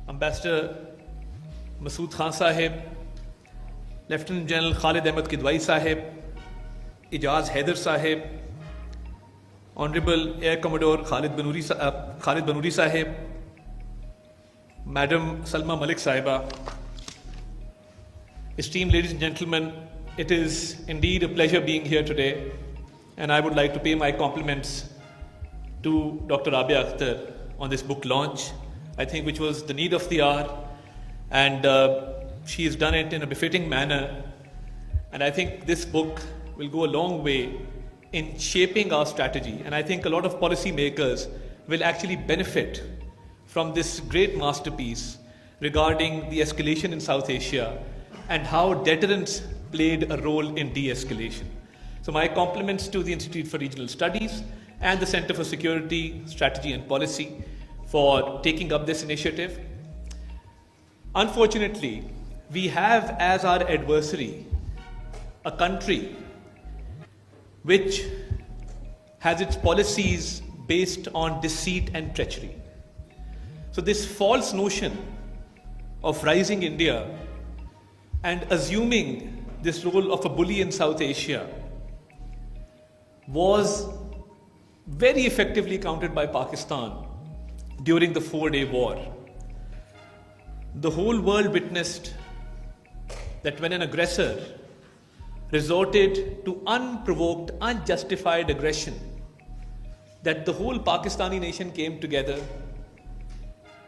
Ambassador Masood Khan Sahib, Lieutenant General Khalid Ahmed Kidwai Sahib, Ijaz Haider Sahib, Honorable Air Commodore Khalid Banuri Sahib, Madam Salma Malik Sahiba, esteemed ladies and gentlemen, it is indeed a pleasure being here today, and I would like to pay my compliments to Dr. Rabia Akhtar on this book launch, I think which was the need of the hour, and she has done it in a befitting manner, and I think this book will go a long way in shaping our strategy, and I think a lot of policy makers will actually benefit from this great masterpiece regarding the escalation in South Asia and how deterrence played a role in de-escalation. So my compliments to the Institute for Regional Studies and the Center for Security, Strategy and Policy for taking up this initiative. Unfortunately, we have as our adversary a country which has its policies based on deceit and treachery. So this false notion of rising India and assuming this role of a bully in South Asia was very effectively countered by Pakistan during the 4-day war. The whole world witnessed that when an aggressor resorted to unprovoked, unjustified aggression, that the whole Pakistani nation came together,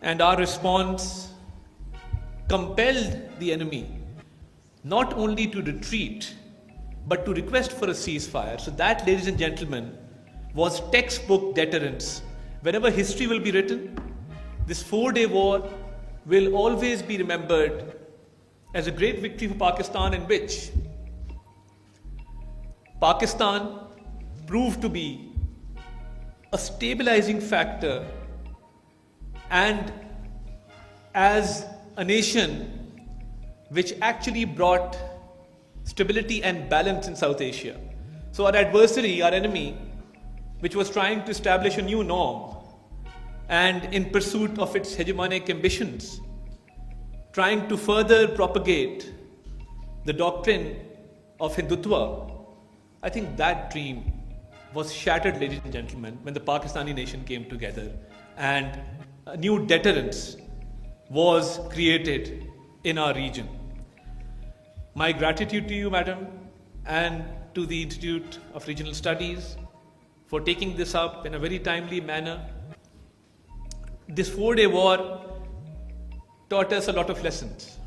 and our response compelled the enemy not only to retreat, but to request for a ceasefire. So that, ladies and gentlemen, was textbook deterrence. Whenever history will be written, this 4-day war will always be remembered as a great victory for Pakistan, in which Pakistan proved to be a stabilizing factor, and as a nation which actually brought stability and balance in South Asia. So our adversary, our enemy, which was trying to establish a new norm and in pursuit of its hegemonic ambitions, trying to further propagate the doctrine of Hindutva, I think that dream was shattered, ladies and gentlemen, when the Pakistani nation came together and a new deterrence was created in our region. My gratitude to you, madam, and to the Institute of Regional Studies for taking this up in a very timely manner. This 4-day war taught us a lot of lessons.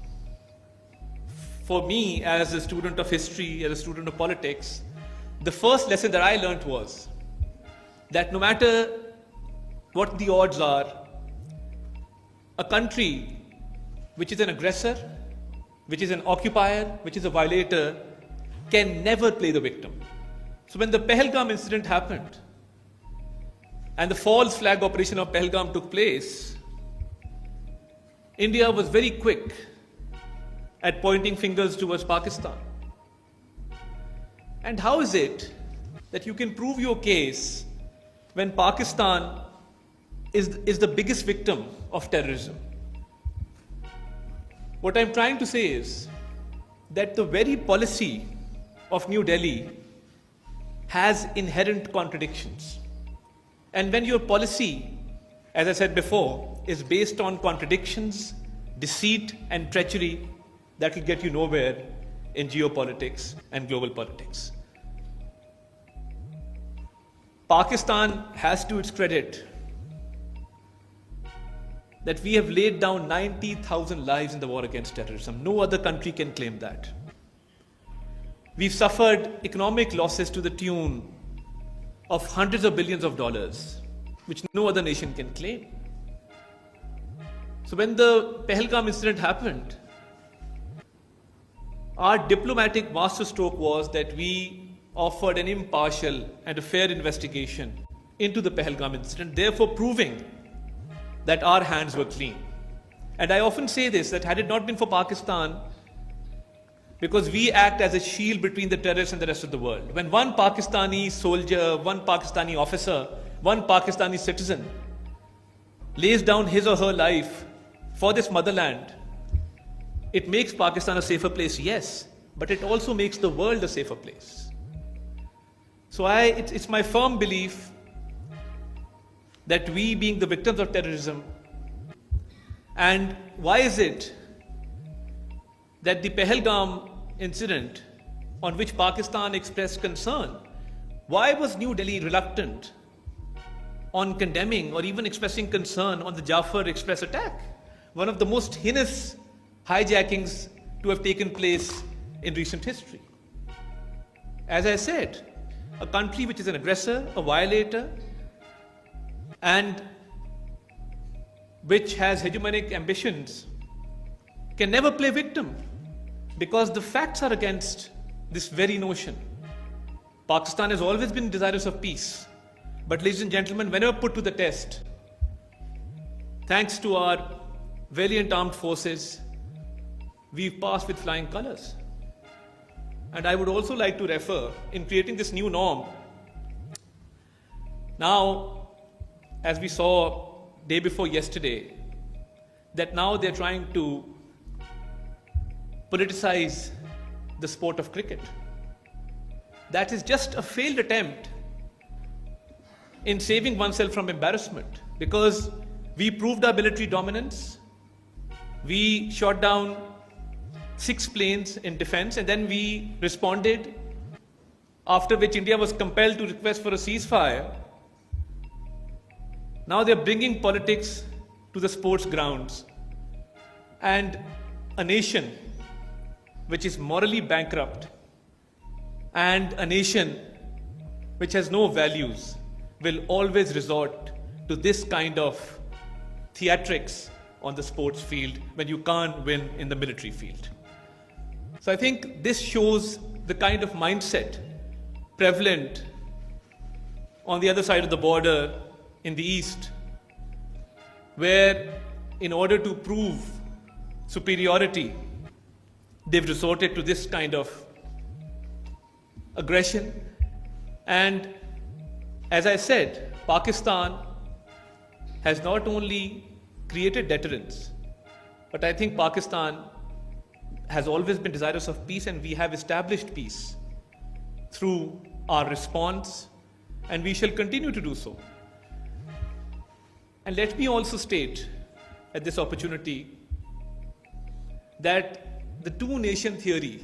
For me, as a student of history, as a student of politics, the first lesson that I learned was that no matter what the odds are, a country which is an aggressor, which is an occupier, which is a violator, can never play the victim. So when the Pahalgam incident happened and the false flag operation of Pahalgam took place, India was very quick at pointing fingers towards Pakistan. And how is it that you can prove your case when Pakistan is the biggest victim of terrorism? What I'm trying to say is that the very policy of New Delhi has inherent contradictions. And when your policy, as I said before, is based on contradictions, deceit and treachery, that will get you nowhere in geopolitics and global politics. Pakistan has to its credit that we have laid down 90,000 lives in the war against terrorism. No other country can claim that. We've suffered economic losses to the tune of hundreds of billions of dollars, which no other nation can claim. So when the Pahalgam incident happened, our diplomatic masterstroke was that we offered an impartial and a fair investigation into the Pahalgam incident, therefore proving that our hands were clean. And I often say this, that had it not been for Pakistan, because we act as a shield between the terrorists and the rest of the world. When one Pakistani soldier, one Pakistani officer, one Pakistani citizen lays down his or her life for this motherland, it makes Pakistan a safer place, yes, but it also makes the world a safer place. So it's my firm belief that we, being the victims of terrorism, and why is it that the Pahalgam incident, on which Pakistan expressed concern, why was New Delhi reluctant on condemning or even expressing concern on the Zafar Express attack, one of the most heinous hijackings to have taken place in recent history? As I said, a country which is an aggressor, a violator, and which has hegemonic ambitions can never play victim, because the facts are against this very notion. Pakistan has always been desirous of peace, but ladies and gentlemen, whenever put to the test, thanks to our valiant armed forces, we've passed with flying colors. And I would also like to refer, in creating this new norm, now, as we saw day before yesterday, that now they're trying to politicize the sport of cricket. That is just a failed attempt in saving oneself from embarrassment, because we proved our military dominance. We shot down 6 planes in defense, and then we responded, after which India was compelled to request for a ceasefire. Now they're bringing politics to the sports grounds, and a nation which is morally bankrupt and a nation which has no values will always resort to this kind of theatrics on the sports field when you can't win in the military field. So I think this shows the kind of mindset prevalent on the other side of the border in the East, where in order to prove superiority, they've resorted to this kind of aggression. And as I said, Pakistan has not only created deterrence, but I think Pakistan has always been desirous of peace, and we have established peace through our response, and we shall continue to do so. And let me also state at this opportunity that the two-nation theory,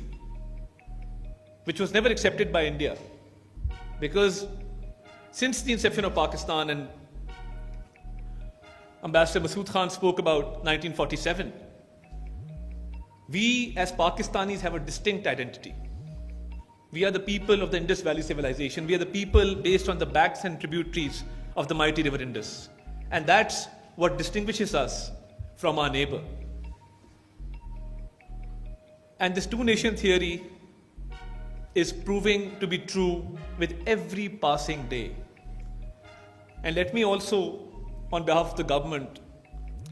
which was never accepted by India, because since the inception of Pakistan, and Ambassador Masood Khan spoke about 1947, we as Pakistanis have a distinct identity. We are the people of the Indus Valley civilization. We are the people based on the banks and tributaries of the mighty river Indus. And that's what distinguishes us from our neighbor. And this two-nation theory is proving to be true with every passing day. And let me also, on behalf of the government,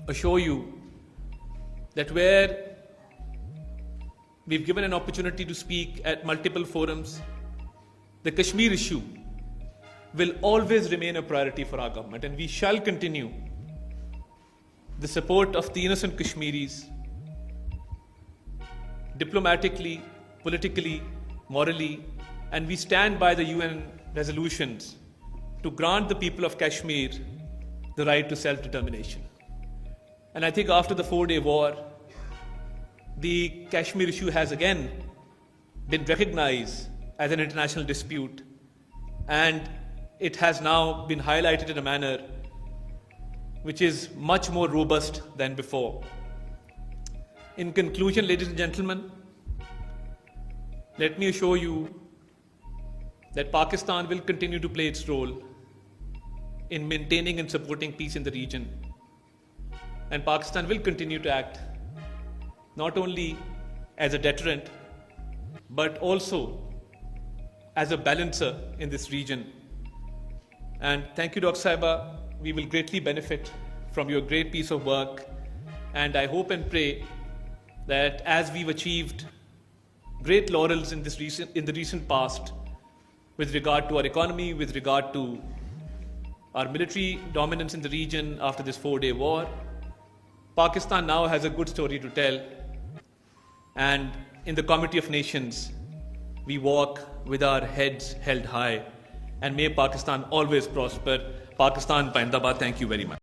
assure you that where we've given an opportunity to speak at multiple forums, the Kashmir issue will always remain a priority for our government, and we shall continue the support of the innocent Kashmiris diplomatically, politically, morally, and we stand by the UN resolutions to grant the people of Kashmir the right to self-determination. And I think after the 4-day war, the Kashmir issue has again been recognized as an international dispute, and it has now been highlighted in a manner which is much more robust than before. In conclusion, ladies and gentlemen, let me assure you that Pakistan will continue to play its role in maintaining and supporting peace in the region. And Pakistan will continue to act not only as a deterrent, but also as a balancer in this region. And thank you, Dr. Saiba. We will greatly benefit from your great piece of work. And I hope and pray that as we've achieved great laurels in the recent past with regard to our economy, with regard to our military dominance in the region after this 4-day war, Pakistan now has a good story to tell, and in the Committee of Nations, we walk with our heads held high, and may Pakistan always prosper. Pakistan Paindabad, thank you very much.